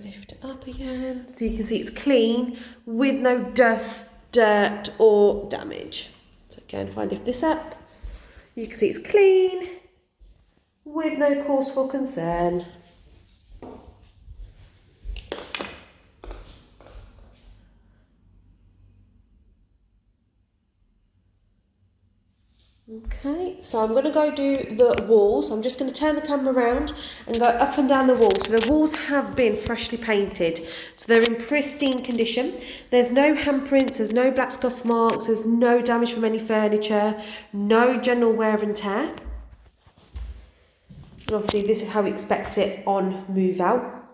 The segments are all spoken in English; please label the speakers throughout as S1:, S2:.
S1: Lift it up again so you can see it's clean with no dust, dirt or damage. So again, if I lift this up, you can see it's clean with no cause for concern. Okay, so I'm going to go do the walls. I'm just going to turn the camera around and go up and down the walls. So the walls have been freshly painted, so they're in pristine condition. There's no handprints, there's no black scuff marks, there's no damage from any furniture, no general wear and tear. And obviously this is how we expect it on move out.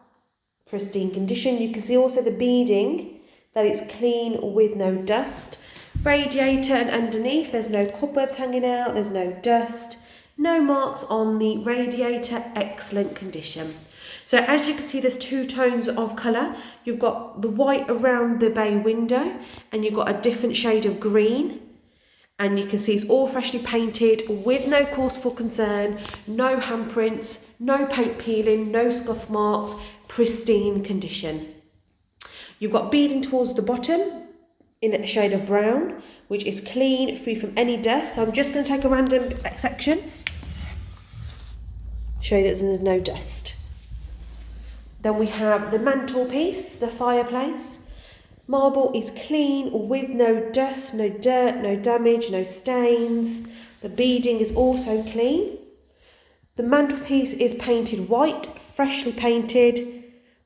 S1: Pristine condition. You can see also the beading, that it's clean with no dust. Radiator and underneath, there's no cobwebs hanging out, there's no dust, no marks on the radiator, excellent condition. So as you can see, there's two tones of colour. You've got the white around the bay window and you've got a different shade of green. And you can see it's all freshly painted with no cause for concern, no handprints, no paint peeling, no scuff marks, pristine condition. You've got beading towards the bottom in a shade of brown, which is clean, free from any dust. So I'm just going to take a random section, show you that there's no dust. Then we have the mantelpiece, the fireplace. Marble is clean with no dust, no dirt, no damage, no stains. The beading is also clean. The mantelpiece is painted white, freshly painted,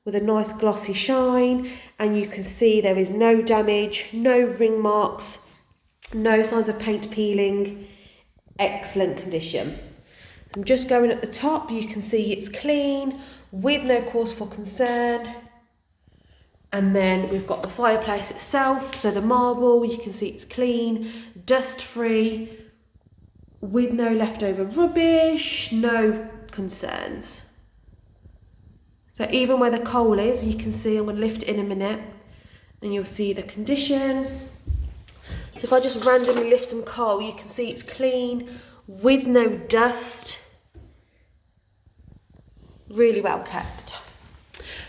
S1: with a nice glossy shine, and you can see there is no damage, no ring marks, no signs of paint peeling, excellent condition. So I'm just going at the top, you can see it's clean with no cause for concern. And then we've got the fireplace itself, so the marble, you can see it's clean, dust free, with no leftover rubbish, no concerns. So even where the coal is, you can see, I'm going to lift it in a minute and you'll see the condition. So if I just randomly lift some coal, you can see it's clean with no dust. Really well kept.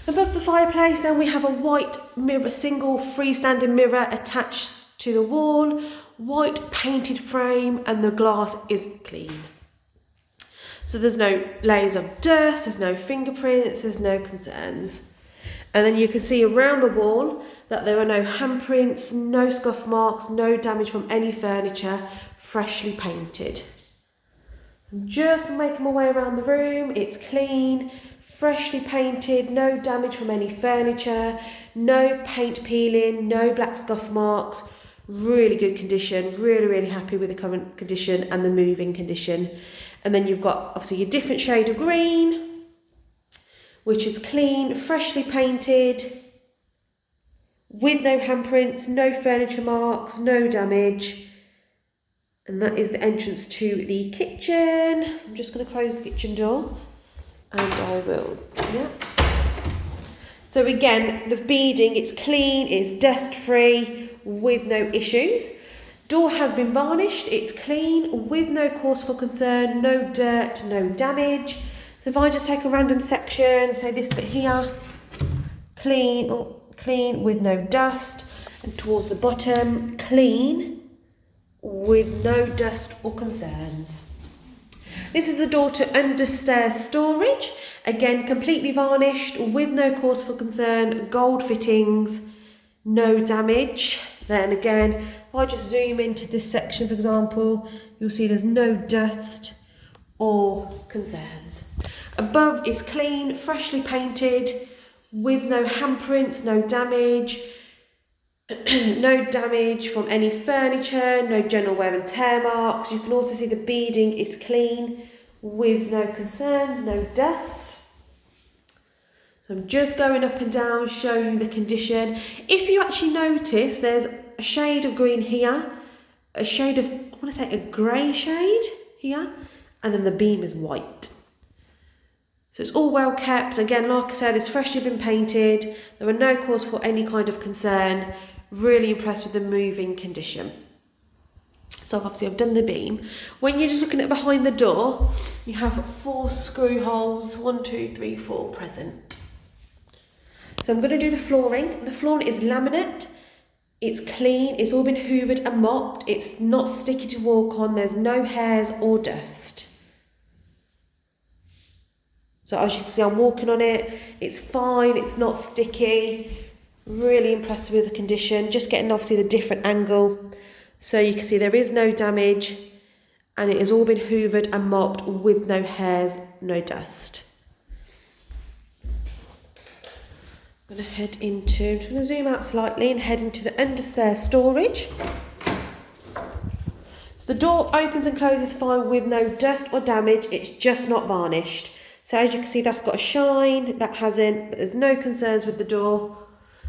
S1: Above the fireplace then we have a white mirror, single freestanding mirror attached to the wall, white painted frame, and the glass is clean. So there's no layers of dust, there's no fingerprints, there's no concerns. And then you can see around the wall that there are no handprints, no scuff marks, no damage from any furniture, freshly painted. I'm just making my way around the room, it's clean, freshly painted, no damage from any furniture, no paint peeling, no black scuff marks, really good condition, really happy with the current condition and the moving condition. And then you've got obviously a different shade of green, which is clean, freshly painted, with no handprints, no furniture marks, no damage. And that is the entrance to the kitchen. I'm just going to close the kitchen door and I will, yeah. So again, the beading, it's clean, it's dust free, with no issues. Door has been varnished, it's clean, with no cause for concern, no dirt, no damage. So if I just take a random section, say this bit here, clean with no dust, and towards the bottom, clean with no dust or concerns. This is the door to understairs storage, again completely varnished, with no cause for concern, gold fittings, no damage. Then again, if I just zoom into this section, for example, you'll see there's no dust or concerns. Above is clean, freshly painted, with no handprints, no damage, no damage from any furniture, no general wear and tear marks. You can also see the beading is clean, with no concerns, no dust. So I'm just going up and down, showing you the condition. If you actually notice, there's a shade of green here, a shade of, I want to say a grey shade here, and then the beam is white. So it's all well kept. Again, like I said, it's freshly been painted. There are no cause for any kind of concern. Really impressed with the moving condition. So obviously I've done the beam. When you're just looking at behind the door, you have 4 screw holes, 1, 2, 3, 4 present. So I'm going to do the flooring. The flooring is laminate. It's clean. It's all been hoovered and mopped. It's not sticky to walk on. There's no hairs or dust. So as you can see, I'm walking on it. It's fine. It's not sticky. Really impressed with the condition. Just getting obviously the different angle. So you can see there is no damage. And it has all been hoovered and mopped with no hairs, no dust. I'm going to head into, I'm just going to zoom out slightly and head into the understairs storage. So the door opens and closes fine with no dust or damage, it's just not varnished. So as you can see, that's got a shine, that hasn't, but there's no concerns with the door.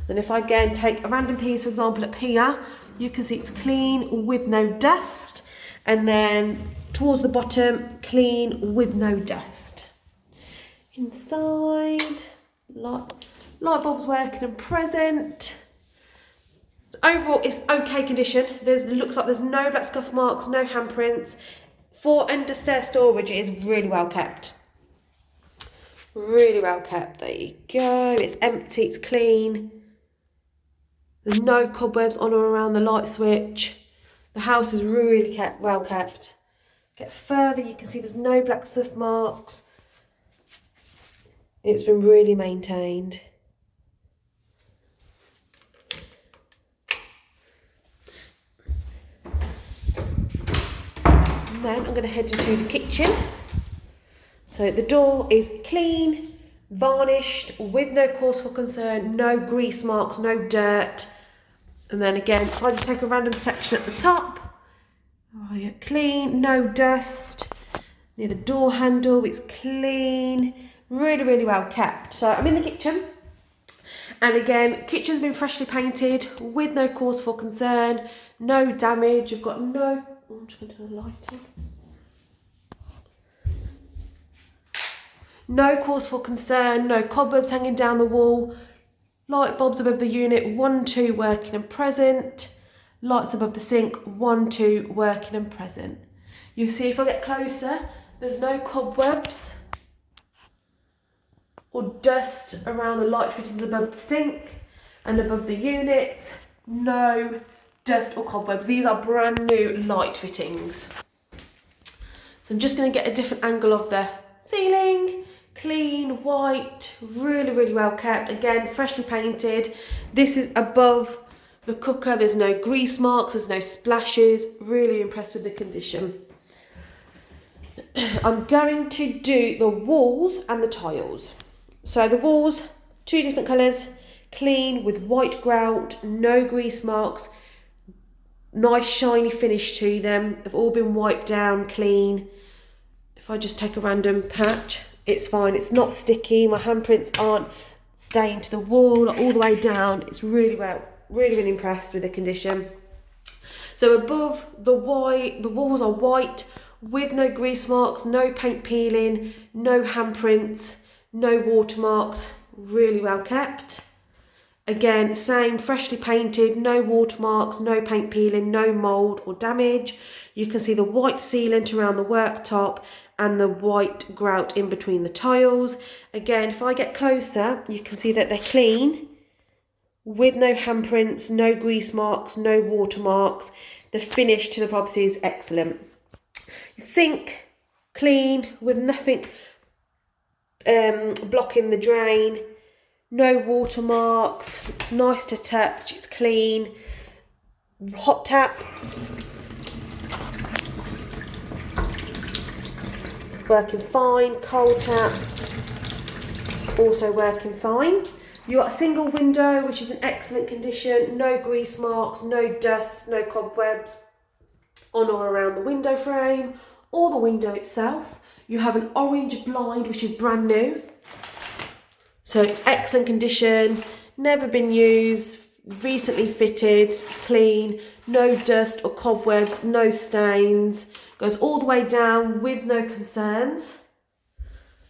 S1: Then if I again take a random piece, for example up here, you can see it's clean with no dust. And then towards the bottom, clean with no dust. Inside, light bulbs working and present. Overall, it's okay condition. Looks like there's no black scuff marks, no handprints. For understair storage, it is really well kept. Really well kept. There you go. It's empty, it's clean. There's no cobwebs on or around the light switch. The house is really well kept. Get further, you can see there's no black scuff marks. It's been really maintained. And then I'm going to head into the kitchen. So the door is clean, varnished, with no cause for concern, no grease marks, no dirt. And then again, if I just take a random section at the top, oh yeah, clean, no dust. Near the door handle, it's clean, really well kept. So I'm in the kitchen, and again, kitchen's been freshly painted with no cause for concern, no damage. You've got no, I'm just going to turn the light on. No cause for concern, no cobwebs hanging down the wall. Light bulbs above the unit, 1, 2 working and present. Lights above the sink, 1, 2 working and present. You see if I get closer, there's no cobwebs or dust around the light fittings above the sink and above the units. No dust or cobwebs. These are brand new light fittings. So I'm just going to get a different angle of the ceiling. Clean, white, really well kept. Again, freshly painted. This is above the cooker. There's no grease marks, there's no splashes. Really impressed with the condition. I'm going to do the walls and the tiles. So the walls, 2 different colours, clean with white grout, no grease marks, nice shiny finish to them. They've all been wiped down, clean. If I just take a random patch, it's fine, it's not sticky, my handprints aren't staying to the wall all the way down. It's really impressed with the condition. So above the walls are white with no grease marks, no paint peeling, no handprints, no watermarks, really well kept. Again, same, freshly painted, no watermarks, no paint peeling, no mould or damage. You can see the white sealant around the worktop and the white grout in between the tiles. Again, if I get closer, you can see that they're clean, with no handprints, no grease marks, no watermarks. The finish to the property is excellent. Sink, clean, with nothing blocking the drain, no watermarks, it's nice to touch, it's clean. Hot tap, working fine. Cold tap, also working fine. You've got a single window, which is in excellent condition, no grease marks, no dust, no cobwebs on or around the window frame or the window itself. You have an orange blind, which is brand new. So it's excellent condition, never been used, recently fitted, clean, no dust or cobwebs, no stains. Goes all the way down with no concerns.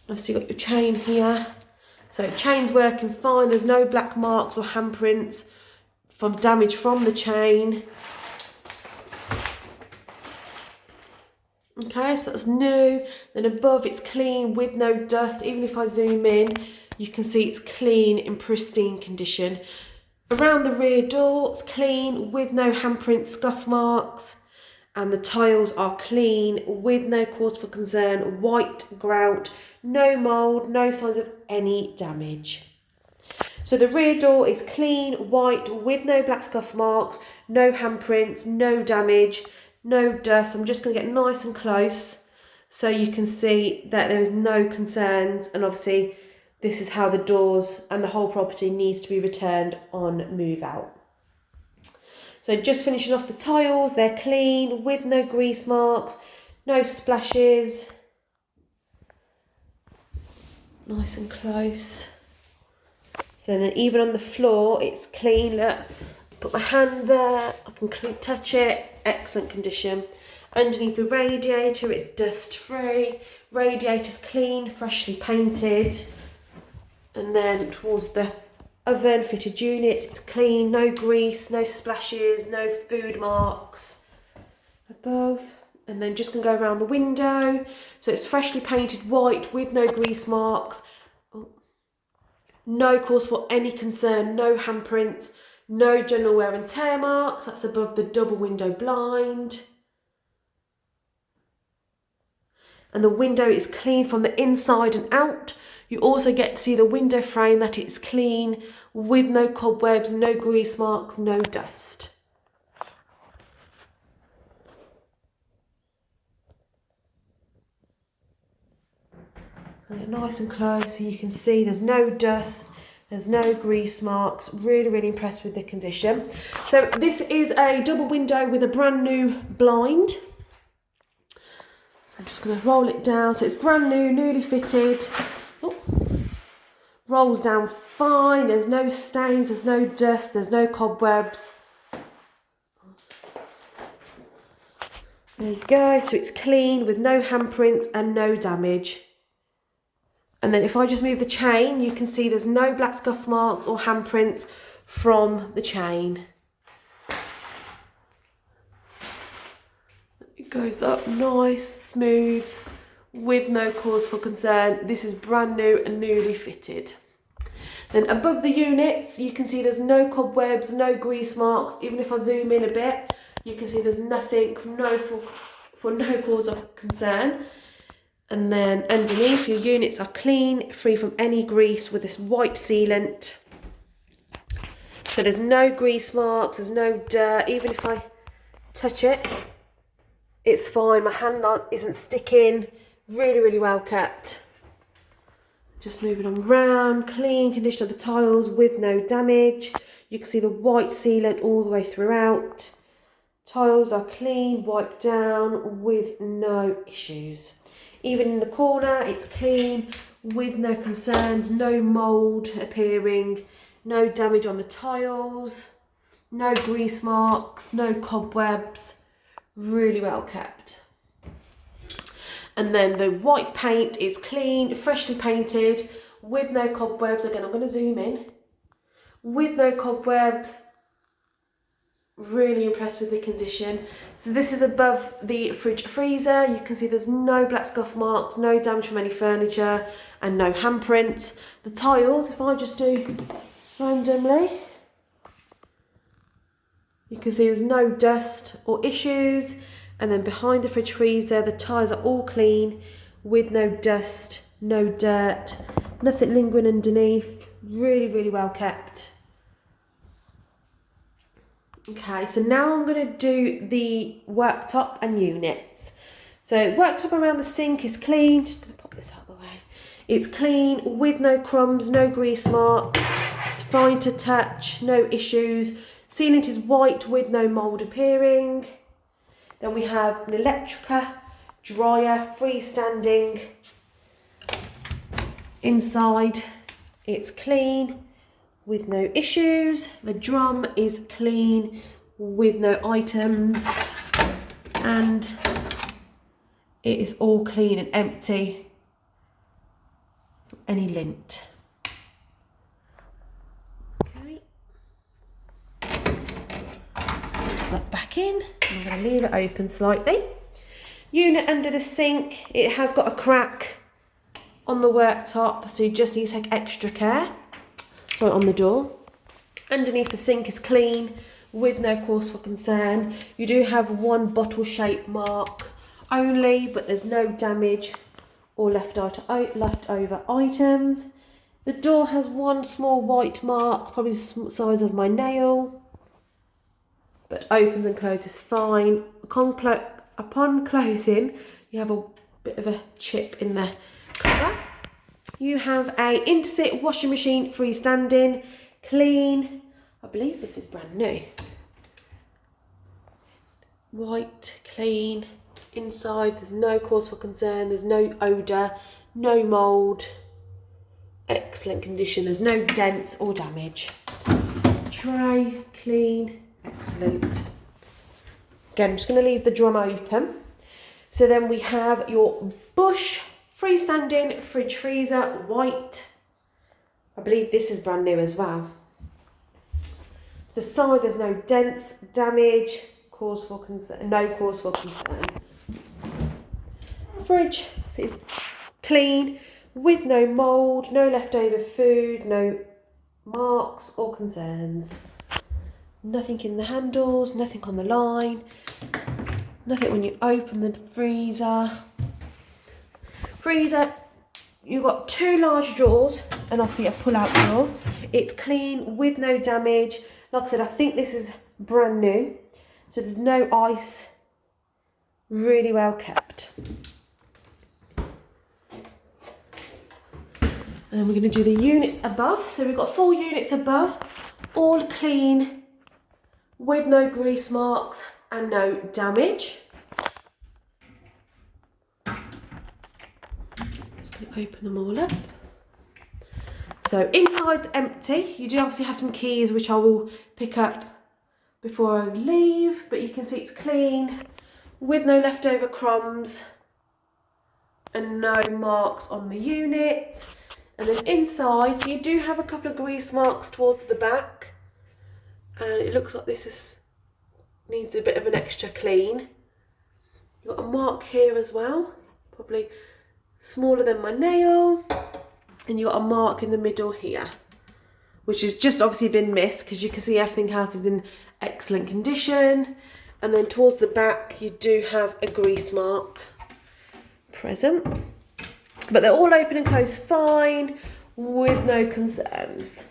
S1: Obviously you've got your chain here. So chain's working fine, there's no black marks or handprints from damage from the chain. Okay, so that's new. Then above it's clean with no dust. Even if I zoom in, You can see it's clean, in pristine condition. Around the rear door, it's clean with no handprint scuff marks. And the tiles are clean with no cause for concern, white grout, no mould, no signs of any damage. So the rear door is clean, white, with no black scuff marks, no handprints, no damage, no dust. I'm just going to get nice and close so you can see that there is no concerns, and obviously this is how the doors and the whole property needs to be returned on move out. So just finishing off the tiles, they're clean with no grease marks, no splashes. Nice and close. So then even on the floor, it's clean. Look, put my hand there, I can touch it, excellent condition. Underneath the radiator, it's dust free. Radiator's clean, freshly painted. And then towards the oven fitted units, it's clean, no grease, no splashes, no food marks above. And then just gonna go around the window. So it's freshly painted white with no grease marks. No cause for any concern, no handprints, no general wear and tear marks. That's above the double window blind. And the window is clean from the inside and out. You also get to see the window frame, that it's clean with no cobwebs, no grease marks, no dust. Nice and close so you can see there's no dust, there's no grease marks. Really impressed with the condition. So this is a double window with a brand new blind. So I'm just going to roll it down. So it's brand new, newly fitted. Oh. Rolls down fine, there's no stains, there's no dust, there's no cobwebs. There you go, so it's clean with no handprints and no damage. And then if I just move the chain, you can see there's no black scuff marks or handprints from the chain. It goes up nice, smooth, with no cause for concern. This is brand new and newly fitted. Then above the units, you can see there's no cobwebs, no grease marks. Even if I zoom in a bit, you can see there's nothing, for no cause of concern. And then underneath, your units are clean, free from any grease with this white sealant. So there's no grease marks, there's no dirt. Even if I touch it, it's fine. My hand isn't sticking. Really well kept. Just moving on round, clean condition of the tiles with no damage. You can see the white sealant all the way throughout. Tiles are clean, wiped down with no issues. Even in the corner, it's clean with no concerns, no mould appearing, no damage on the tiles, no grease marks, no cobwebs. Really well kept. And then the white paint is clean, freshly painted, with no cobwebs. Again, I'm going to zoom in. With no cobwebs. Really impressed with the condition. So this is above the fridge freezer. You can see there's no black scuff marks, no damage from any furniture, and no handprints. The tiles, if I just do randomly, you can see there's no dust or issues. And then behind the fridge freezer, the tiles are all clean with no dust, no dirt, nothing lingering underneath. Really well kept. Okay, so now I'm going to do the worktop and units. So worktop around the sink is clean. Just going to pop this out of the way. It's clean with no crumbs, no grease marks. It's fine to touch, no issues. Sealant is white with no mould appearing. Then we have an Electrica dryer, freestanding. Inside, it's clean with no issues. The drum is clean with no items, and it is all clean and empty from any lint. Okay, put that back in. I'm going to leave it open slightly. Unit under the sink, it has got a crack on the worktop, so you just need to take extra care. So on the door. Underneath the sink is clean, with no cause for concern. You do have one bottle shape mark only, but there's no damage or leftover items. The door has one small white mark, probably the size of my nail, but opens and closes fine. Upon closing, you have a bit of a chip in the cover. You have a Intersit washing machine, freestanding, clean. I believe this is brand new. White, clean. Inside, there's no cause for concern. There's no odour, no mould. Excellent condition. There's no dents or damage. Tray, clean, excellent. Again, I'm just going to leave the drum open. So then we have your Bush freestanding fridge freezer, white. I believe this is brand new as well. The side, there's no dents, damage, cause for concern, no cause for concern. Fridge, see, clean, with no mould, no leftover food, no marks or concerns. Nothing in the handles, nothing on the line, nothing when you open the freezer. Freezer, you've got two large drawers and obviously a pull-out drawer. It's clean with no damage. Like I said, I think this is brand new, so there's no ice. Really well kept. And we're going to do the units above. So we've got 4 units above, all clean, with no grease marks and no damage. Open them all up. So inside's empty. You do obviously have some keys which I will pick up before I leave, but you can see it's clean with no leftover crumbs and no marks on the unit. And then inside you do have a couple of grease marks towards the back, and it looks like needs a bit of an extra clean. You've got a mark here as well, probably smaller than my nail, and you've got a mark in the middle here, which has just obviously been missed because you can see everything else is in excellent condition. And then towards the back you do have a grease mark present, but they're all open and closed fine with no concerns.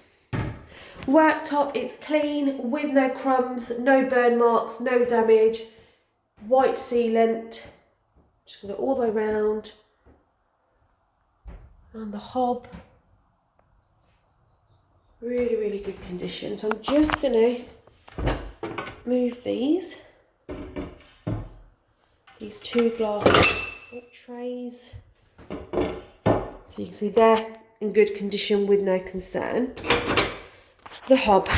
S1: Worktop, it's clean with no crumbs, no burn marks, no damage, white sealant. Just going to go all the way around. And the hob, really, really good condition. So I'm just going to move these 2 glass trays. So you can see they're in good condition with no concern. The hob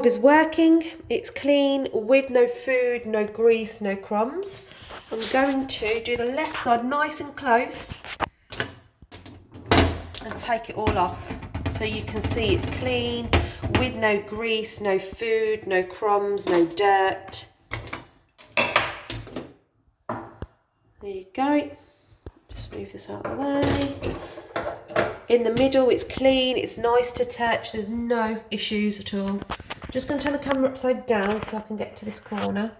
S1: is working, it's clean with no food, no grease, no crumbs. I'm going to do the left side nice and close and take it all off, so you can see it's clean with no grease, no food, no crumbs, no dirt. There you go. Just move this out of the way. In the middle it's clean, it's nice to touch, there's no issues at all. Just going to turn the camera upside down so I can get to this corner.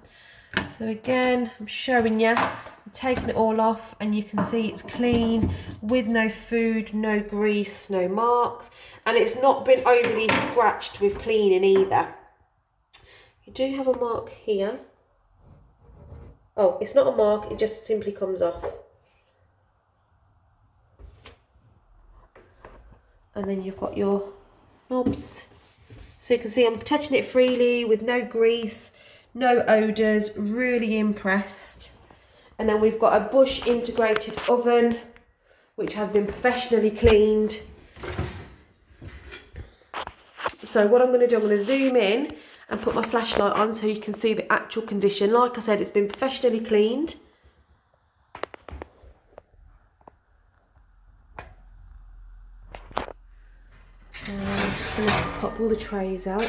S1: So again, I'm showing you, I'm taking it all off, and you can see it's clean with no food, no grease, no marks, and it's not been overly scratched with cleaning either. You do have a mark here. Oh, it's not a mark, it just simply comes off. And then you've got your knobs. So you can see I'm touching it freely with no grease, no odours, really impressed. And then we've got a Bush integrated oven, which has been professionally cleaned. So what I'm going to do, I'm going to zoom in and put my flashlight on so you can see the actual condition. Like I said, it's been professionally cleaned. I'm just going to pop all the trays out.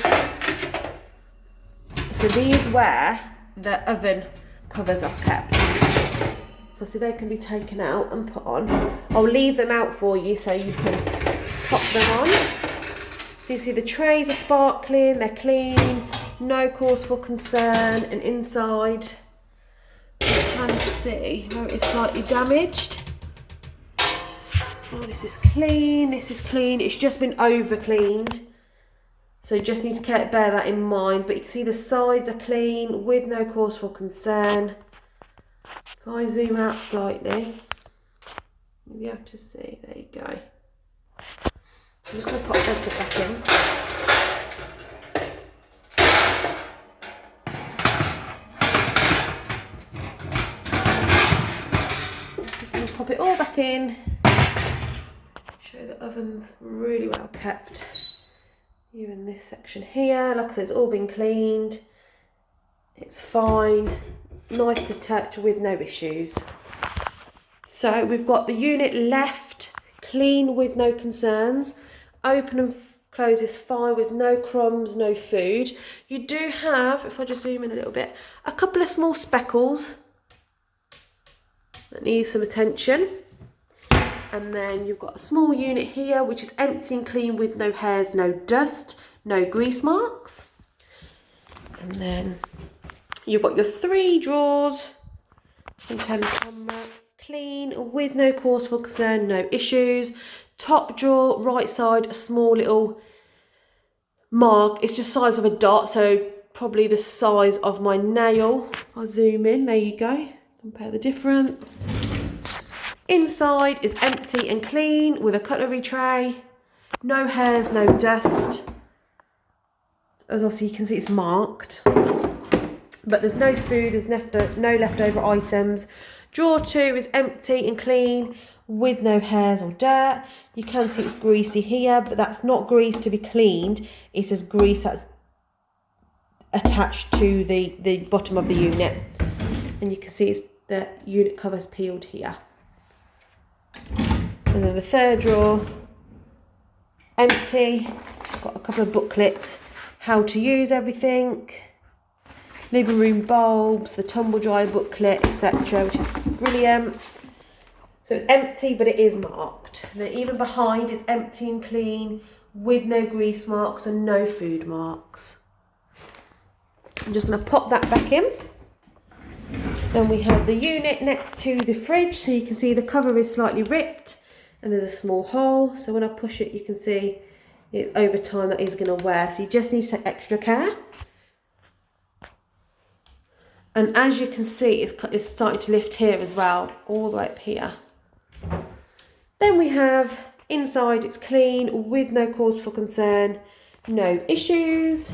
S1: So these where the oven covers are kept. So So obviously they can be taken out and put on. I'll leave them out for you so you can pop them on. So you see the trays are sparkling, they're clean, no cause for concern, and inside you can see where it's slightly damaged. Oh, this is clean, it's just been over cleaned. So you just need to bear that in mind, but you can see the sides are clean with no cause for concern. If I zoom out slightly, you'll be able to see, there you go. I'm just going to pop everything back in. Just going to pop it all back in. Show the oven's really well kept. Even this section here, like I said, it's all been cleaned. It's fine, nice to touch with no issues. So we've got the unit left, clean with no concerns. Open and close is fine with no crumbs, no food. You do have, if I just zoom in a little bit, a couple of small speckles that need some attention. And then you've got a small unit here, which is empty and clean with no hairs, no dust, no grease marks. And then you've got your 3 drawers, contain the camera, clean with no cause for concern, no issues. Top drawer, right side, a small little mark. It's just size of a dot, so probably the size of my nail. I'll zoom in, there you go. Compare the difference. Inside is empty and clean with a cutlery tray. No hairs, no dust. As obviously you can see, it's marked. But there's no food, there's no leftover items. Drawer 2 is empty and clean with no hairs or dirt. You can see it's greasy here, but that's not grease to be cleaned. It's just grease that's attached to the bottom of the unit. And you can see it's, the unit cover's peeled here. And then the 3rd drawer, empty. It's got a couple of booklets, how to use everything. Living room bulbs, the tumble dry booklet, etc., which is brilliant. So it's empty, but it is marked. And then even behind is empty and clean with no grease marks and no food marks. I'm just going to pop that back in. Then we have the unit next to the fridge, so you can see the cover is slightly ripped and there's a small hole. So when I push it, you can see it over time that is going to wear. So you just need to take extra care. And as you can see, it's starting to lift here as well, all the way up here. Then we have inside, it's clean with no cause for concern, no issues.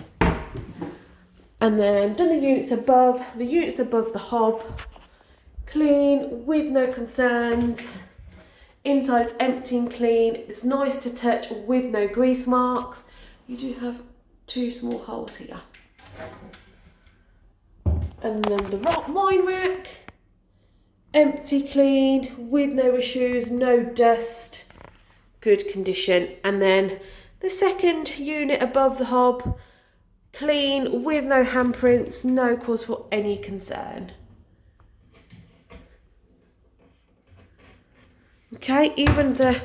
S1: And then done the units above the hob, clean with no concerns. Inside it's empty and clean, it's nice to touch with no grease marks. You do have 2 small holes here. And then the wine rack, empty, clean, with no issues, no dust, good condition. And then the 2nd unit above the hob, clean, with no handprints, no cause for any concern. Okay, even the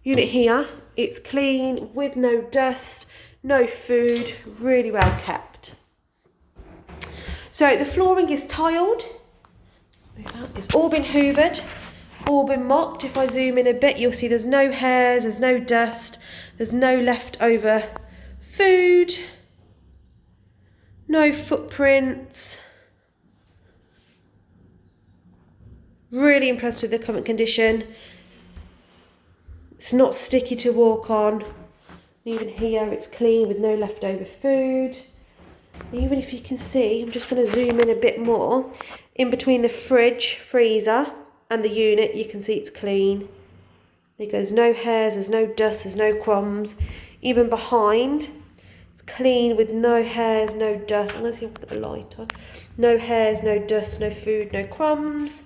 S1: unit here, it's clean, with no dust, no food, really well kept. So the flooring is tiled. It's all been hoovered, all been mopped. If I zoom in a bit, you'll see there's no hairs, there's no dust, there's no leftover food, no footprints. Really impressed with the current condition. It's not sticky to walk on. Even here it's clean with no leftover food. Even if you can see, I'm just going to zoom in a bit more. In between the fridge, freezer and the unit, you can see it's clean. There's no hairs, there's no dust, there's no crumbs. Even behind, it's clean with no hairs, no dust. I'm going to see if I put the light on. No hairs, no dust, no food, no crumbs.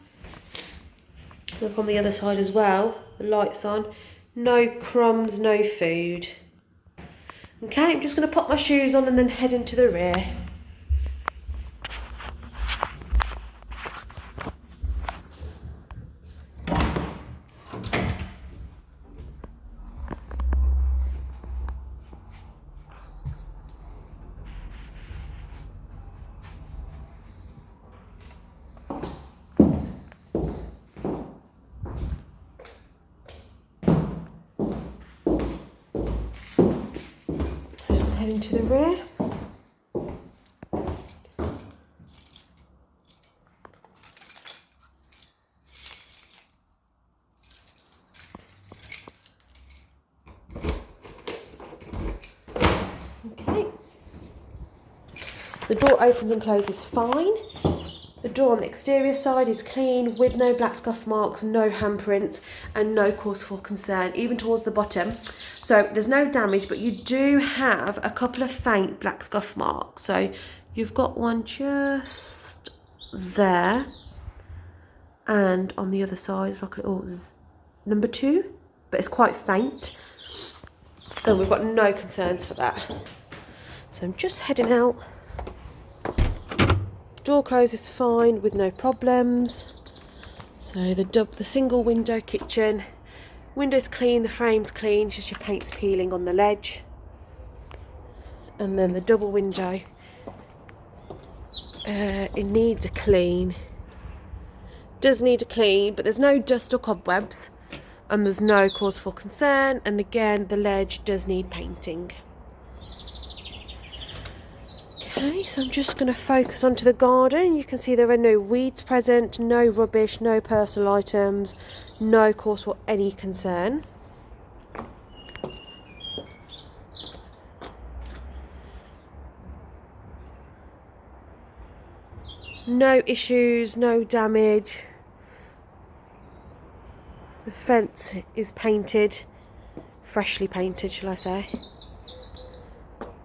S1: Look on the other side as well, the light's on. No crumbs, no food. Okay, I'm just going to pop my shoes on and then head into the rear. head into the rear. Okay. The door opens and closes fine. The door on the exterior side is clean with no black scuff marks, no handprints and no cause for concern, even towards the bottom. So there's no damage, but you do have a couple of faint black scuff marks. So you've got one just there, and on the other side it's like a little number 2, but it's quite faint. And we've got no concerns for that. So I'm just heading out. Door closes fine with no problems. So the single window kitchen, window's clean, the frame's clean, just your paint's peeling on the ledge. And then the double window, it needs a clean. Does need a clean, but there's no dust or cobwebs and there's no cause for concern. And again, the ledge does need painting. Okay, so I'm just going to focus onto the garden. You can see there are no weeds present, no rubbish, no personal items, no cause for any concern. No issues, no damage. The fence is painted, freshly painted, shall I say.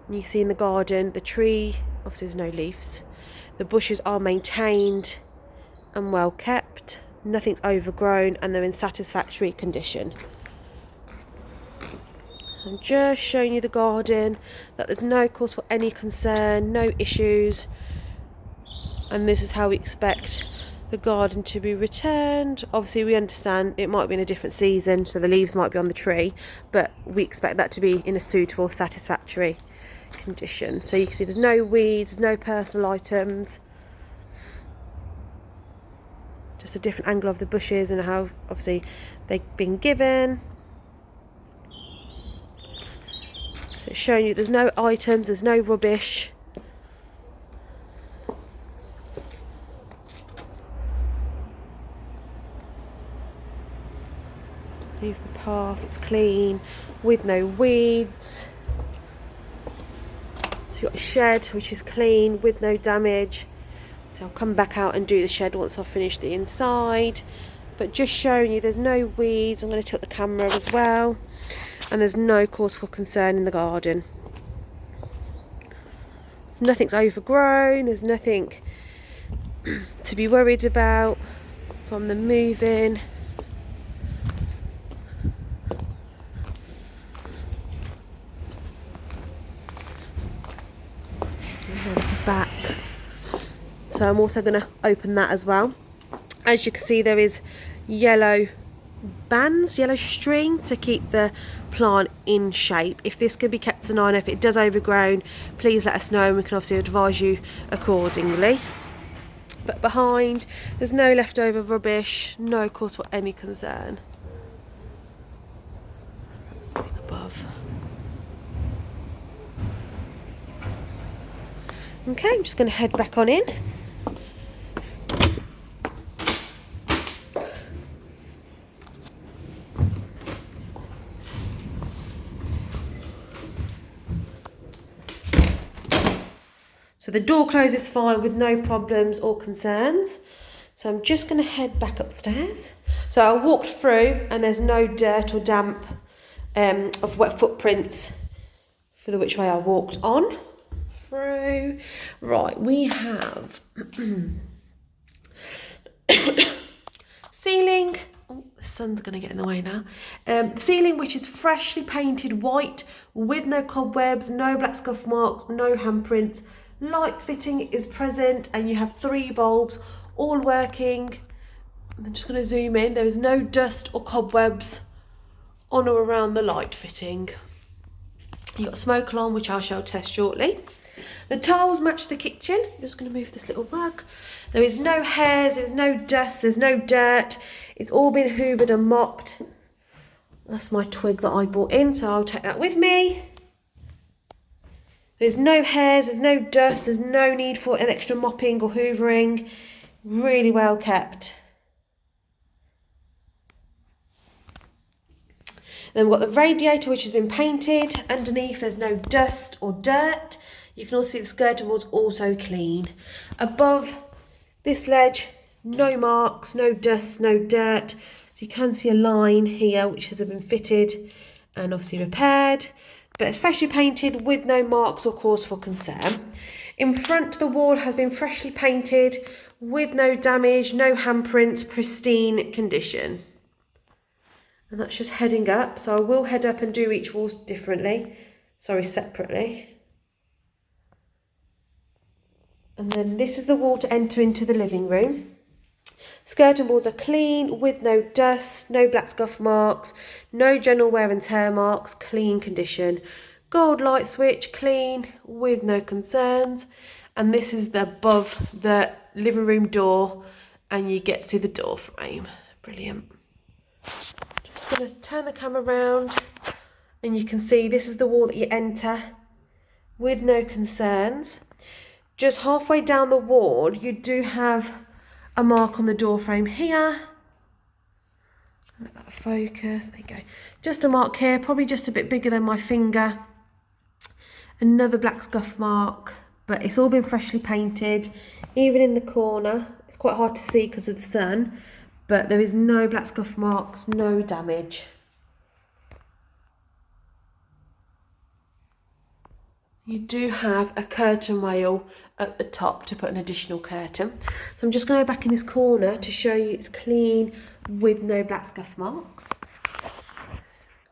S1: You can see in the garden, the tree, obviously there's no leaves. The bushes are maintained and well kept. Nothing's overgrown and they're in satisfactory condition. I'm just showing you the garden, that there's no cause for any concern, no issues. And this is how we expect the garden to be returned. Obviously we understand it might be in a different season, so the leaves might be on the tree, but we expect that to be in a suitable, satisfactory condition. So you can see there's no weeds, no personal items, just a different angle of the bushes and how obviously they've been given. So it's showing you there's no items, there's no rubbish. Leave the path, it's clean with no weeds. So you've got a shed which is clean with no damage. So I'll come back out and do the shed once I've finished the inside. But just showing you there's no weeds. I'm going to tilt the camera as well. And there's no cause for concern in the garden. Nothing's overgrown. There's nothing to be worried about from the moving. Back. So I'm also going to open that as well. As you can see, there is yellow bands, yellow string to keep the plant in shape. If this can be kept as an eye, if it does overgrown, please let us know and we can obviously advise you accordingly. But behind, there's no leftover rubbish, no cause for any concern. Above. Okay, I'm just going to head back on in. So the door closes fine with no problems or concerns. So I'm just going to head back upstairs. So I walked through and there's no dirt or damp of wet footprints for the which way I walked on. Through. Right, we have ceiling. Oh, the sun's going to get in the way now. The ceiling, which is freshly painted white with no cobwebs, no black scuff marks, no handprints. Light fitting is present and you have 3 bulbs all working. I'm just going to zoom in. There is no dust or cobwebs on or around the light fitting. You've got a smoke alarm, which I shall test shortly. The tiles match the kitchen. I'm just going to move this little rug. There is no hairs, there's no dust, there's no dirt. It's all been hoovered and mopped. That's my twig that I brought in, so I'll take that with me. There's no hairs, there's no dust, there's no need for an extra mopping or hoovering. Really well kept. Then we've got the radiator, which has been painted. Underneath there's no dust or dirt. You can also see the skirting board's also clean. Above this ledge, no marks, no dust, no dirt. So you can see a line here which has been fitted and obviously repaired, but it's freshly painted with no marks or cause for concern. In front, the wall has been freshly painted with no damage, no handprints, pristine condition. And that's just heading up, so I will head up and do each wall separately. And then this is the wall to enter into the living room. Skirting boards are clean with no dust, no black scuff marks, no general wear and tear marks, clean condition. Gold light switch, clean with no concerns. And this is above the living room door, and you get to the door frame. Brilliant. Just going to turn the camera around, and you can see this is the wall that you enter with no concerns. Just halfway down the wall, you do have a mark on the door frame here. Let that focus. There you go. Just a mark here, probably just a bit bigger than my finger. Another black scuff mark, but it's all been freshly painted. Even in the corner, it's quite hard to see because of the sun, but there is no black scuff marks, no damage. You do have a curtain rail at the top to put an additional curtain. So I'm just going to go back in this corner to show you it's clean with no black scuff marks.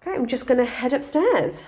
S1: Okay, I'm just going to head upstairs.